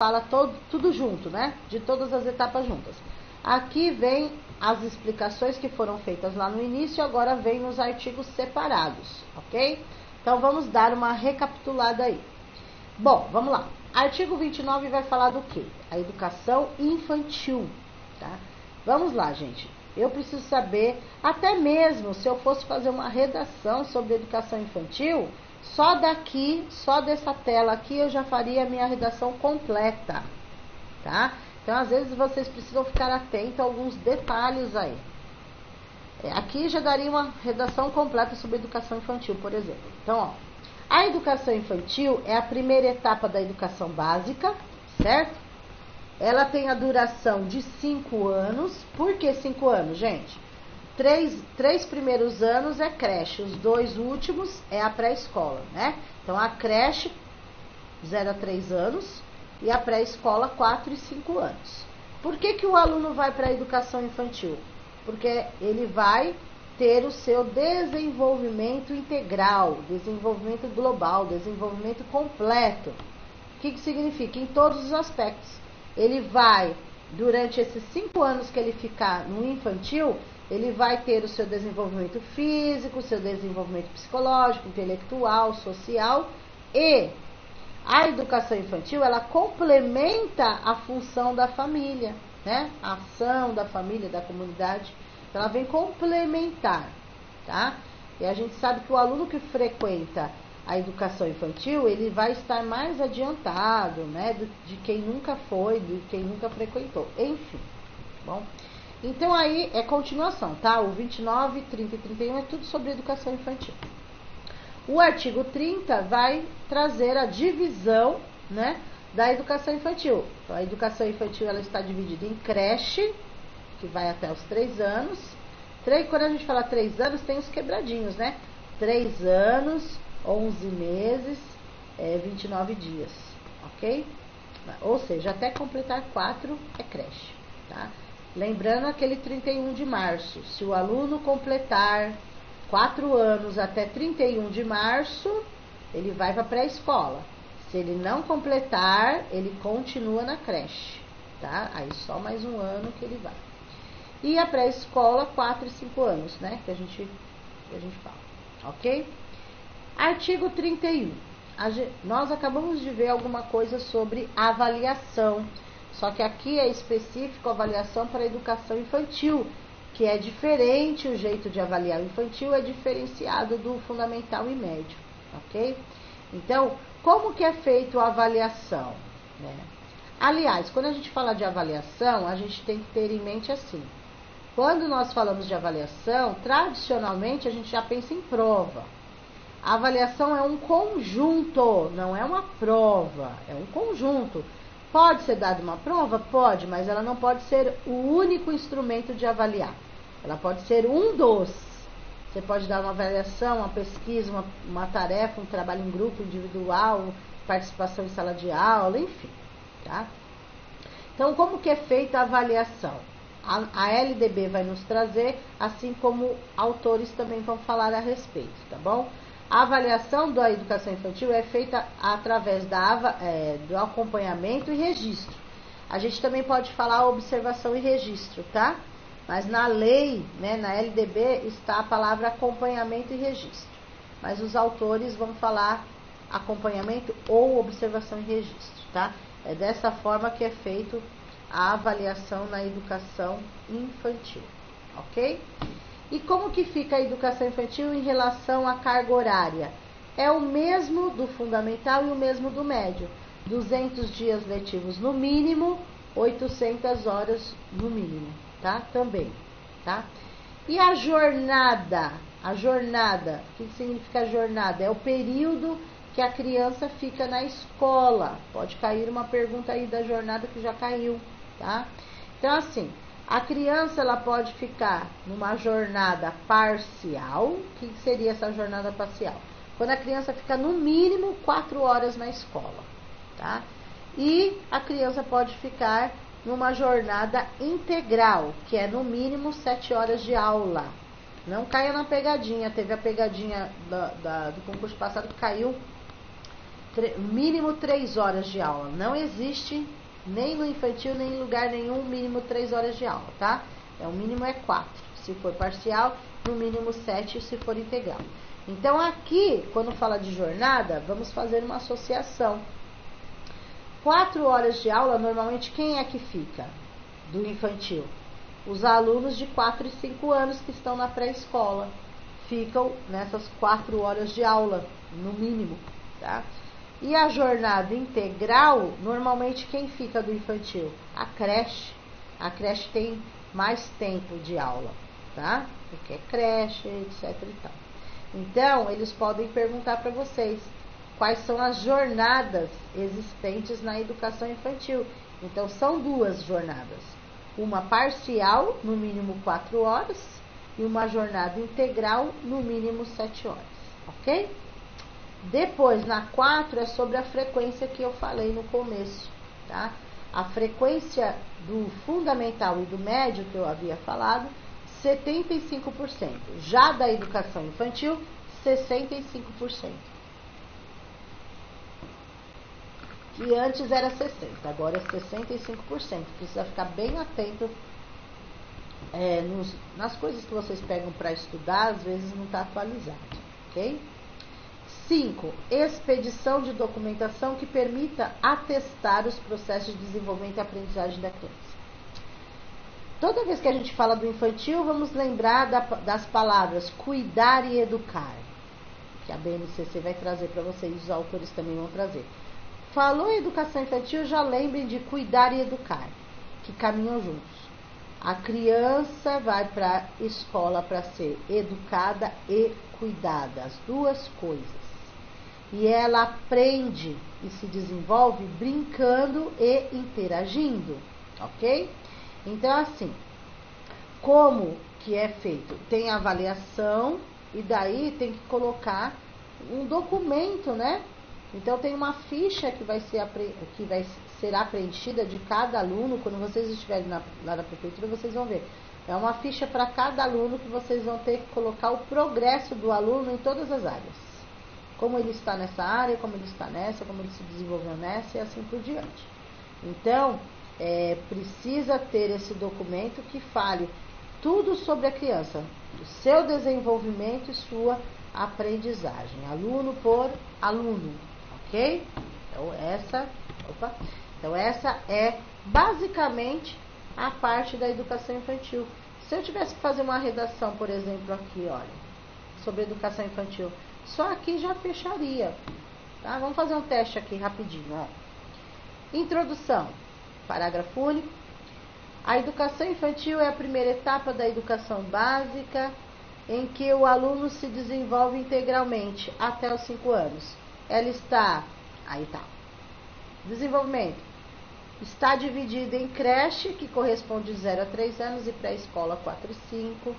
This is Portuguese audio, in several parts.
fala tudo junto, né? De todas as etapas juntas. Aqui vem as explicações que foram feitas lá no início, agora vem nos artigos separados, ok? Então vamos dar uma recapitulada aí. Bom, vamos lá. Artigo 29 vai falar do quê? A educação infantil, tá? Vamos lá, gente. Eu preciso saber, até mesmo se eu fosse fazer uma redação sobre educação infantil, só daqui, só dessa tela aqui, eu já faria a minha redação completa, tá? Então, às vezes, vocês precisam ficar atentos a alguns detalhes aí. Aqui já daria uma redação completa sobre educação infantil, por exemplo. Então, ó, a educação infantil é a primeira etapa da educação básica, certo? Ela tem a duração de 5 anos. Por que 5 anos, gente? Três primeiros anos é creche, os 2 últimos é a pré-escola, né? Então, a creche, 0 a 3 anos, e a pré-escola, 4 e 5 anos. Por que o aluno vai para a educação infantil? Porque ele vai ter o seu desenvolvimento integral, desenvolvimento global, desenvolvimento completo. O que significa? Em todos os aspectos. Ele vai, durante esses 5 anos que ele ficar no infantil, ele vai ter o seu desenvolvimento físico, o seu desenvolvimento psicológico, intelectual, social, e a educação infantil, ela complementa a função da família, né? A ação da família, da comunidade, ela vem complementar, tá? E a gente sabe que o aluno que frequenta a educação infantil, ele vai estar mais adiantado, né? De quem nunca foi, de quem nunca frequentou, enfim, bom? Então, aí é continuação, tá? O 29, 30 e 31 é tudo sobre educação infantil. O artigo 30 vai trazer a divisão, né, da educação infantil. Então, a educação infantil ela está dividida em creche, que vai até os 3 anos. Quando a gente fala 3 anos, tem os quebradinhos, né? 3 anos, 11 meses, 29 dias, ok? Ou seja, até completar 4 é creche, tá? Lembrando aquele 31 de março, se o aluno completar 4 anos até 31 de março, ele vai para a pré-escola. Se ele não completar, ele continua na creche, tá? Aí só mais um ano que ele vai. E a pré-escola, 4 e 5 anos, né? Que a gente fala, ok? Artigo 31. Nós acabamos de ver alguma coisa sobre avaliação. Só que aqui é específico a avaliação para a educação infantil, que é diferente, o jeito de avaliar o infantil é diferenciado do fundamental e médio, ok? Então, como que é feito a avaliação, né? Aliás, quando a gente fala de avaliação, a gente tem que ter em mente assim, quando nós falamos de avaliação, tradicionalmente a gente já pensa em prova. A avaliação é um conjunto, não é uma prova, é um conjunto. Pode ser dada uma prova? Pode, mas ela não pode ser o único instrumento de avaliar. Ela pode ser um dos. Você pode dar uma avaliação, uma pesquisa, uma tarefa, um trabalho em grupo, individual, participação em sala de aula, enfim, tá? Então, como que é feita a avaliação? A LDB vai nos trazer, assim como autores também vão falar a respeito, tá bom? A avaliação da educação infantil é feita através do acompanhamento e registro. A gente também pode falar observação e registro, tá? Mas na lei, né, na LDB, está a palavra acompanhamento e registro. Mas os autores vão falar acompanhamento ou observação e registro, tá? É dessa forma que é feito a avaliação na educação infantil, ok? E como que fica a educação infantil em relação à carga horária? É o mesmo do fundamental e o mesmo do médio. 200 dias letivos no mínimo, 800 horas no mínimo, tá? Também, tá? E a jornada? A jornada, o que significa jornada? É o período que a criança fica na escola. Pode cair uma pergunta aí da jornada que já caiu, tá? Então, assim, a criança ela pode ficar numa jornada parcial. O que seria essa jornada parcial? Quando a criança fica no mínimo 4 horas na escola, tá? E a criança pode ficar numa jornada integral, que é no mínimo 7 horas de aula. Não caia na pegadinha. Teve a pegadinha do concurso passado que caiu mínimo 3 horas de aula. Não existe nem no infantil, nem em lugar nenhum, mínimo 3 horas de aula, tá? O mínimo é 4, se for parcial, no mínimo 7 se for integral. Então aqui, quando fala de jornada, vamos fazer uma associação. 4 horas de aula, normalmente quem é que fica do infantil? Os alunos de 4 e 5 anos que estão na pré-escola ficam nessas 4 horas de aula, no mínimo, tá? E a jornada integral, normalmente quem fica do infantil? A creche. A creche tem mais tempo de aula, tá? Porque é creche, etc e tal. Então, eles podem perguntar para vocês quais são as jornadas existentes na educação infantil. Então, são 2 jornadas. Uma parcial, no mínimo 4 horas, e uma jornada integral, no mínimo 7 horas, ok? Depois, na 4, é sobre a frequência que eu falei no começo, tá? A frequência do fundamental e do médio, que eu havia falado, 75%. Já da educação infantil, 65%. Que antes era 60%, agora é 65%. Precisa ficar bem atento nas coisas que vocês pegam para estudar, às vezes não está atualizado, ok? 5. Expedição de documentação que permita atestar os processos de desenvolvimento e aprendizagem da criança. Toda vez que a gente fala do infantil, vamos lembrar das palavras cuidar e educar, que a BNCC vai trazer para vocês, os autores também vão trazer. Falou em educação infantil, já lembrem de cuidar e educar, que caminham juntos. A criança vai para a escola para ser educada e cuidada, as 2 coisas. E ela aprende e se desenvolve brincando e interagindo, ok? Então, assim, como que é feito? Tem avaliação e daí tem que colocar um documento, né? Então, tem uma ficha que vai será preenchida de cada aluno. Quando vocês estiverem lá na prefeitura, vocês vão ver. É uma ficha para cada aluno que vocês vão ter que colocar o progresso do aluno em todas as áreas. Como ele está nessa área, como ele está nessa, como ele se desenvolveu nessa e assim por diante. Então, precisa ter esse documento que fale tudo sobre a criança, o seu desenvolvimento e sua aprendizagem, aluno por aluno, ok? Então essa é basicamente a parte da educação infantil. Se eu tivesse que fazer uma redação, por exemplo, aqui, olha, sobre educação infantil, só aqui já fecharia, tá? Vamos fazer um teste aqui rapidinho, ó. Introdução, parágrafo único. A educação infantil é a primeira etapa da educação básica em que o aluno se desenvolve integralmente até os 5 anos. Ela está, aí tá, desenvolvimento. Está dividida em creche, que corresponde de 0 a 3 anos, e pré-escola 4 e 5.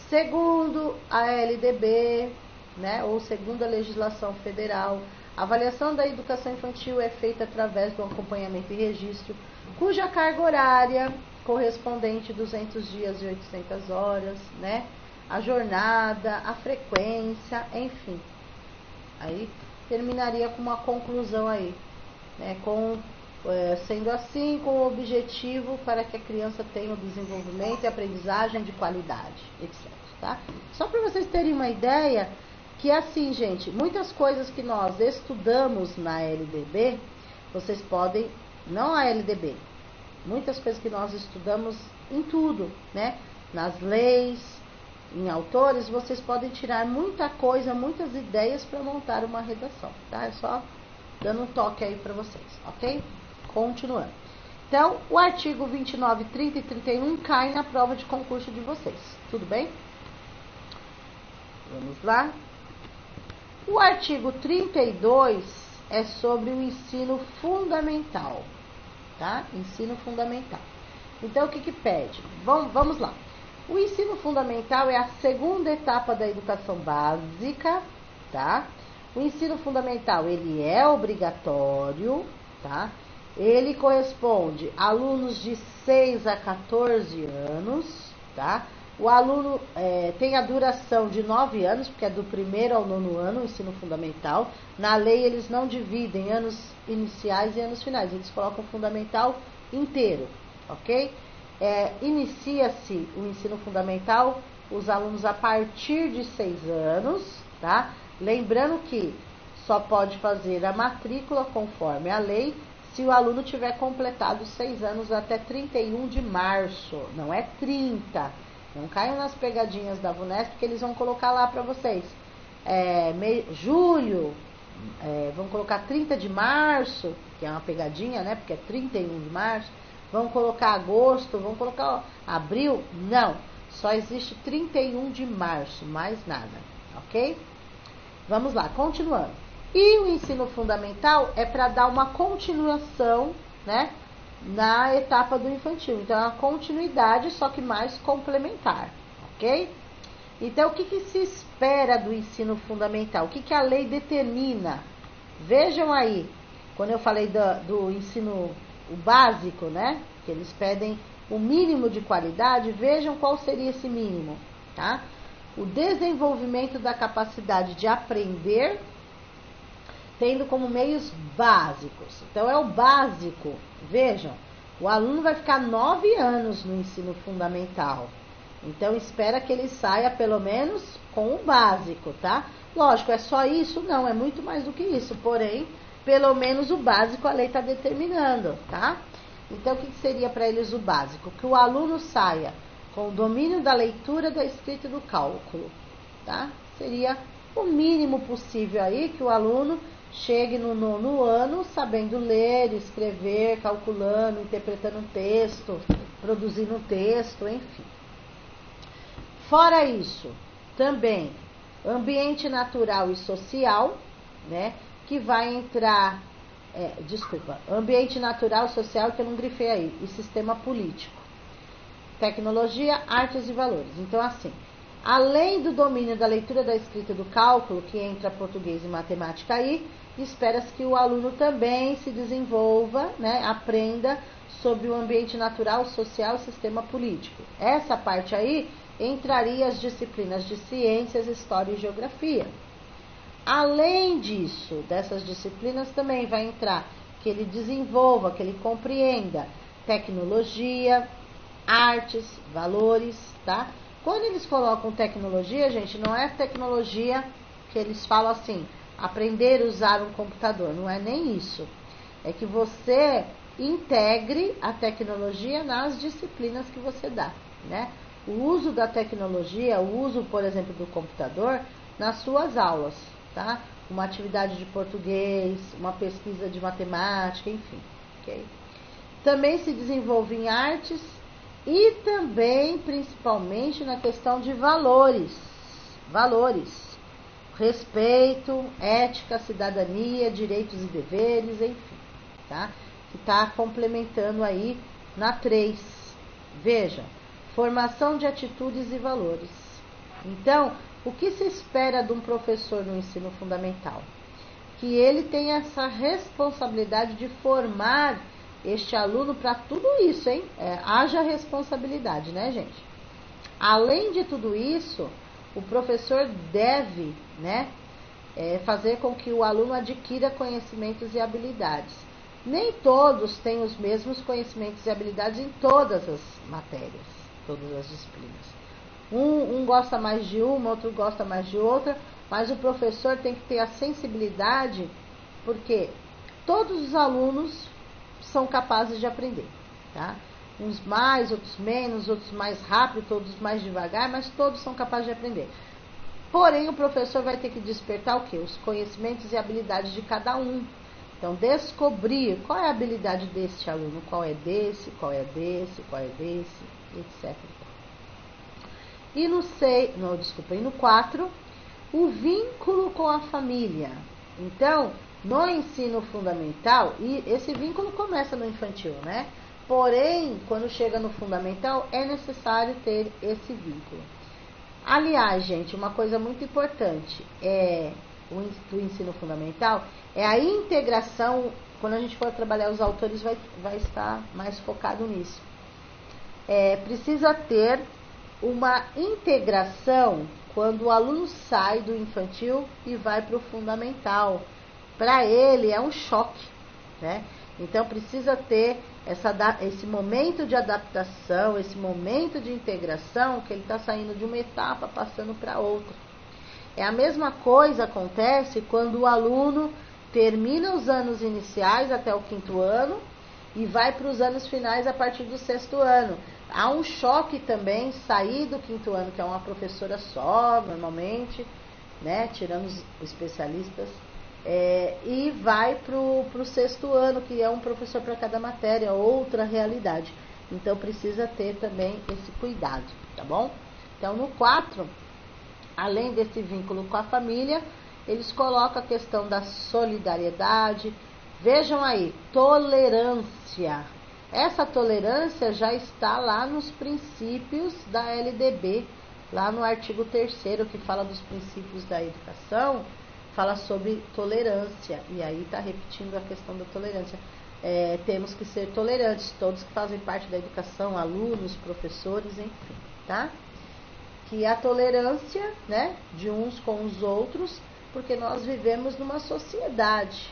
Segundo a LDB, né, ou segundo a legislação federal, a avaliação da educação infantil é feita através do acompanhamento e registro, cuja carga horária correspondente 200 dias e 800 horas, né, a jornada, a frequência, enfim. Aí terminaria com uma conclusão aí, né, sendo assim, com o objetivo para que a criança tenha o desenvolvimento e aprendizagem de qualidade, etc. Tá? Só para vocês terem uma ideia, que assim, gente, muitas coisas que nós estudamos na LDB, vocês podem, não a LDB, muitas coisas que nós estudamos em tudo, né? Nas leis, em autores, vocês podem tirar muita coisa, muitas ideias para montar uma redação, tá? É só dando um toque aí para vocês, ok? Continuando. Então, o artigo 29, 30 e 31 cai na prova de concurso de vocês, tudo bem? Vamos lá. O artigo 32 é sobre o ensino fundamental, tá? Ensino fundamental. Então, o que pede? Vamos lá. O ensino fundamental é a segunda etapa da educação básica, tá? O ensino fundamental, ele é obrigatório, tá? Ele corresponde a alunos de 6 a 14 anos, tá? O aluno tem a duração de 9 anos, porque é do 1º ao 9º ano, o ensino fundamental. Na lei eles não dividem anos iniciais e anos finais, eles colocam fundamental inteiro, ok? Inicia-se o ensino fundamental, os alunos a partir de 6 anos, tá? Lembrando que só pode fazer a matrícula conforme a lei se o aluno tiver completado 6 anos até 31 de março, não é 30. Não caiam nas pegadinhas da VUNESP, que eles vão colocar lá para vocês. Julho, vão colocar 30 de março, que é uma pegadinha, né? Porque é 31 de março. Vão colocar agosto, vão colocar abril. Não, só existe 31 de março, mais nada, ok? Vamos lá, continuando. E o ensino fundamental é para dar uma continuação, né? Na etapa do infantil. Então, é uma continuidade, só que mais complementar, ok? Então, o que se espera do ensino fundamental? O que a lei determina? Vejam aí, quando eu falei do ensino o básico, né? Que eles pedem o mínimo de qualidade, vejam qual seria esse mínimo, tá? O desenvolvimento da capacidade de aprender, tendo como meios básicos. Então, é o básico. Vejam, o aluno vai ficar 9 anos no ensino fundamental. Então, espera que ele saia pelo menos com o básico, tá? Lógico, é só isso? Não, é muito mais do que isso. Porém, pelo menos o básico a lei está determinando, tá? Então, o que seria para eles o básico? Que o aluno saia com o domínio da leitura, da escrita e do cálculo, tá? Seria o mínimo possível aí que o aluno chegue no 9º ano sabendo ler, escrever, calculando, interpretando um texto, produzindo um texto, enfim. Fora isso, também ambiente natural e social, né? Que vai entrar, ambiente natural e social, que eu não grifei aí, e sistema político. Tecnologia, artes e valores. Então, assim, além do domínio da leitura, da escrita e do cálculo, que entra português e matemática aí, espera-se que o aluno também se desenvolva, né, aprenda sobre o ambiente natural, social e sistema político. Essa parte aí entraria as disciplinas de ciências, história e geografia. Além disso, dessas disciplinas também vai entrar que ele desenvolva, que ele compreenda tecnologia, artes, valores, tá? Quando eles colocam tecnologia, gente, não é tecnologia que eles falam assim, aprender a usar um computador, não é nem isso. É que você integre a tecnologia nas disciplinas que você dá, né? O uso da tecnologia, o uso, por exemplo, do computador nas suas aulas, tá? Uma atividade de português, uma pesquisa de matemática, enfim, ok? Também se desenvolve em artes e também, principalmente, na questão de valores, respeito, ética, cidadania, direitos e deveres, enfim, tá? Que está complementando aí na 3. Veja, formação de atitudes e valores. Então, o que se espera de um professor no ensino fundamental? Que ele tenha essa responsabilidade de formar este aluno para tudo isso, hein? Haja responsabilidade, né, gente? Além de tudo isso, o professor deve, né, fazer com que o aluno adquira conhecimentos e habilidades. Nem todos têm os mesmos conhecimentos e habilidades em todas as matérias, todas as disciplinas. Um gosta mais de uma, outro gosta mais de outra, mas o professor tem que ter a sensibilidade, porque todos os alunos são capazes de aprender, tá? Uns mais, outros menos, outros mais rápido, todos mais devagar, mas todos são capazes de aprender. Porém, o professor vai ter que despertar o quê? Os conhecimentos e habilidades de cada um. Então, descobrir qual é a habilidade desse aluno, qual é desse, qual é desse, qual é desse, etc. E no 4, o vínculo com a família. Então, no ensino fundamental, e esse vínculo começa no infantil, né? Porém, quando chega no fundamental, é necessário ter esse vínculo. Aliás, gente, uma coisa muito importante do ensino fundamental é a integração. Quando a gente for trabalhar os autores, vai estar mais focado nisso. Precisa ter uma integração quando o aluno sai do infantil e vai para o fundamental. Para ele é um choque, né? Então precisa ter esse momento de adaptação, esse momento de integração, que ele está saindo de uma etapa passando para outra. É a mesma coisa acontece quando o aluno termina os anos iniciais até o 5º ano e vai para os anos finais a partir do 6º ano. Há um choque também sair do 5º ano, que é uma professora só, normalmente, né, tirando os especialistas, e vai para o 6º ano, que é um professor para cada matéria, outra realidade. Então precisa ter também esse cuidado, tá bom? Então no 4, além desse vínculo com a família, eles colocam a questão da solidariedade. Vejam aí, tolerância. Essa tolerância já está lá nos princípios da LDB, lá no artigo 3º, que fala dos princípios da educação, fala sobre tolerância. E aí está repetindo a questão da tolerância. Temos que ser tolerantes, todos que fazem parte da educação, alunos, professores, enfim, tá? Que a tolerância, né, de uns com os outros, porque nós vivemos numa sociedade,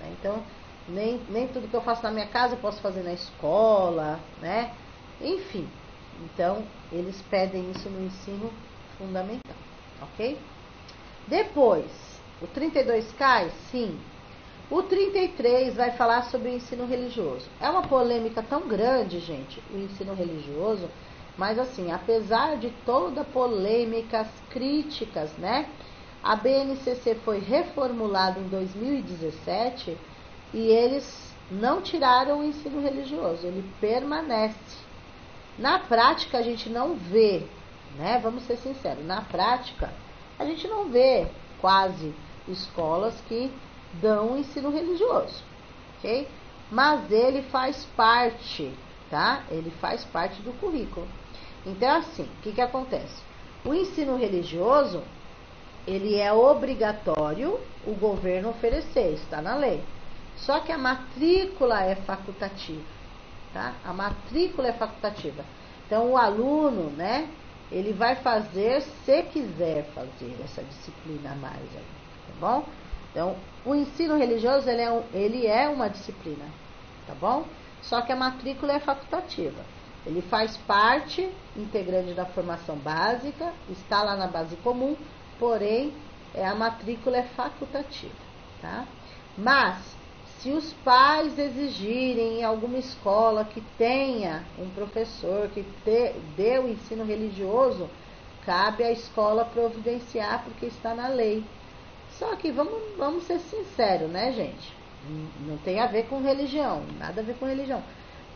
né? Então, nem tudo que eu faço na minha casa eu posso fazer na escola, né? Enfim, então, eles pedem isso no ensino fundamental, ok? Depois, o 32 cai? Sim. O 33 vai falar sobre o ensino religioso. É uma polêmica tão grande, gente, o ensino religioso, mas assim, apesar de toda polêmicas, críticas, né? A BNCC foi reformulada em 2017 e eles não tiraram o ensino religioso, ele permanece. Na prática a gente não vê, né? Vamos ser sinceros, na prática a gente não vê quase escolas que dão o ensino religioso, ok? Mas ele faz parte, tá? Ele faz parte do currículo. Então, assim, o que acontece? O ensino religioso, ele é obrigatório o governo oferecer, está na lei. Só que a matrícula é facultativa, tá? A matrícula é facultativa. Então, o aluno, né, ele vai fazer se quiser fazer essa disciplina a mais aí, tá bom? Então, o ensino religioso, ele é uma disciplina, tá bom? Só que a matrícula é facultativa. Ele faz parte integrante da formação básica, está lá na base comum, porém, a matrícula é facultativa, tá? Mas, se os pais exigirem em alguma escola que tenha um professor que dê o ensino religioso, cabe à escola providenciar, porque está na lei. Só que vamos ser sinceros, né, gente? Não tem a ver com religião, nada a ver com religião.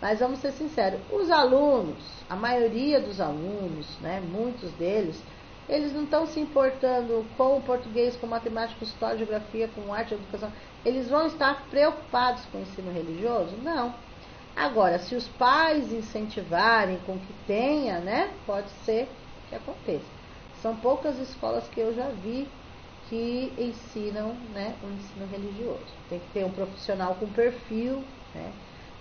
Mas vamos ser sinceros, os alunos, a maioria dos alunos, né, muitos deles, eles não estão se importando com o português, com matemática, história, geografia, com arte, educação. Eles vão estar preocupados com o ensino religioso? Não. Agora, se os pais incentivarem com que tenha, né, pode ser que aconteça. São poucas escolas que eu já vi que ensinam, né, o ensino religioso. Tem que ter um profissional com perfil, né?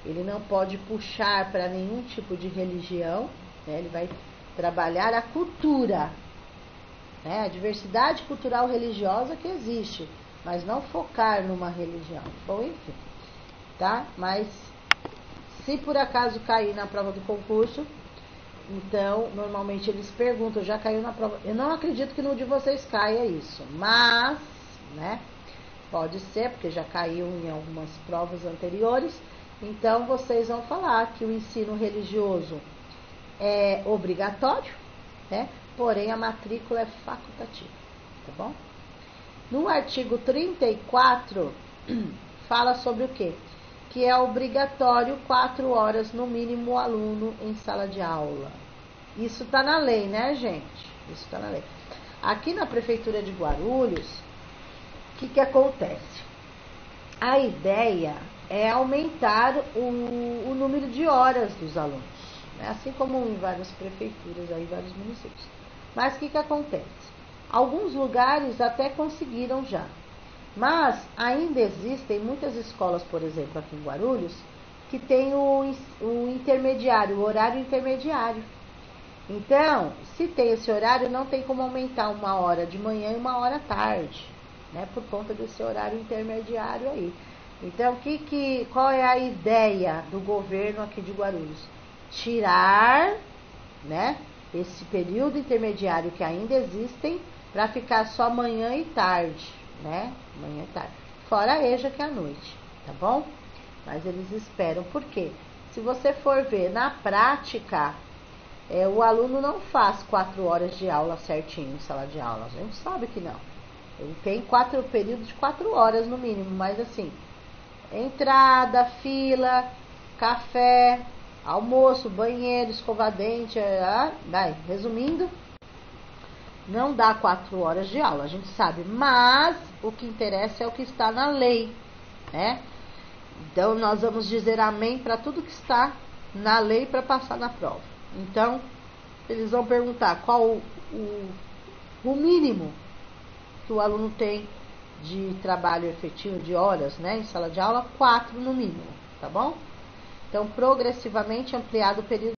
Ele não pode puxar para nenhum tipo de religião, né? Ele vai trabalhar a cultura, né? A diversidade cultural religiosa que existe, mas não focar numa religião. Bom, enfim, tá? Mas se por acaso cair na prova do concurso, então normalmente eles perguntam, já caiu na prova? Eu não acredito que no de vocês caia isso, mas, né? Pode ser, porque já caiu em algumas provas anteriores. Então, vocês vão falar que o ensino religioso é obrigatório, né? Porém, a matrícula é facultativa, tá bom? No artigo 34, fala sobre o quê? Que é obrigatório 4 horas, no mínimo, o aluno em sala de aula. Isso está na lei, né, gente? Isso está na lei. Aqui na Prefeitura de Guarulhos, o que acontece? A ideia é aumentar o número de horas dos alunos, né? Assim como em várias prefeituras, aí, vários municípios. Mas o que acontece? Alguns lugares até conseguiram já, mas ainda existem muitas escolas, por exemplo, aqui em Guarulhos, que tem o intermediário, o horário intermediário. Então, se tem esse horário, não tem como aumentar 1 hora de manhã e 1 hora à tarde, né? Por conta desse horário intermediário aí. Então, qual é a ideia do governo aqui de Guarulhos? Tirar, né, esse período intermediário que ainda existem para ficar só manhã e tarde, né? Manhã e tarde. Fora a EJA, que é à noite, tá bom? Mas eles esperam. Por quê? Se você for ver na prática, o aluno não faz 4 horas de aula certinho em sala de aula. A gente sabe que não. Ele tem 4 períodos de 4 horas no mínimo, mas assim, entrada, fila, café, almoço, banheiro, escova-dente, vai, resumindo, não dá 4 horas de aula, a gente sabe, mas o que interessa é o que está na lei, né? Então nós vamos dizer amém para tudo que está na lei para passar na prova. Então, eles vão perguntar qual o mínimo que o aluno tem de trabalho efetivo, de horas, né, em sala de aula, 4 no mínimo, tá bom? Então, progressivamente ampliado o período